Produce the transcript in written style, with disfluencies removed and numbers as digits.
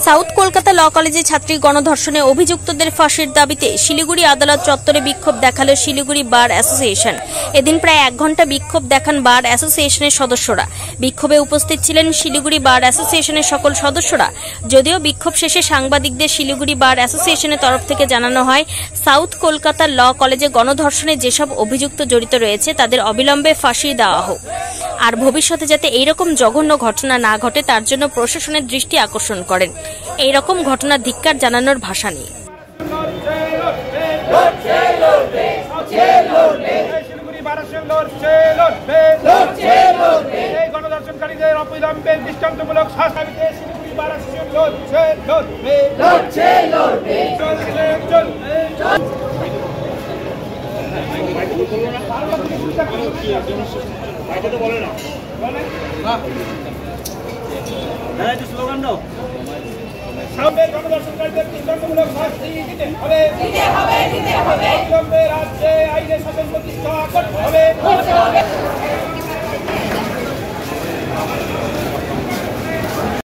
South Kolkata ল কলেজে ছাত্রী গণধর্ষণে অভিযুক্তদের ফাঁসির দাবিতে শিলিগুড়ি আদালত চত্বরে বিক্ষোভ দেখালো শিলিগুড়ি বার অ্যাসোসিয়েশন। এদিন প্রায় 1 ঘন্টা বিক্ষোভ দেখান বার অ্যাসোসিয়েশনের সদস্যরা। বিক্ষোভে উপস্থিত ছিলেন শিলিগুড়ি বার অ্যাসোসিয়েশনের সকল সদস্যরা। যদিও বিক্ষোভ শেষে সাংবাদিকদের শিলিগুড়ি বার অ্যাসোসিয়েশনের তরফ থেকে জানানো হয়, সাউথ কলকাতা ল কলেজে গণধর্ষণে যেসব অভিযুক্ত জড়িত রয়েছে তাদের অবিলম্বে ফাঁসি দেওয়া হোক, আর ভবিষ্যতে যাতে এইরকম জঘন্য ঘটনা না ঘটে তার জন্য প্রশাসনের দৃষ্টি আকর্ষণ করেন। এই রকম ঘটনার ধিক্কার জানানোর ভাষা নেই। গণধর্ষণকারীদের অবিলম্বে দৃষ্টান্তমূলক শাস্তি শিলিগুড়ি বার অ্যাসোসিয়েশন স্লোগান দাও। গণধর্ষণকারীদের দৃষ্টান্তমূলক শাস্তি দিতে হবে, অবিলম্বে রাজ্যে আইনের শাসন প্রতিষ্ঠা করতে হবে।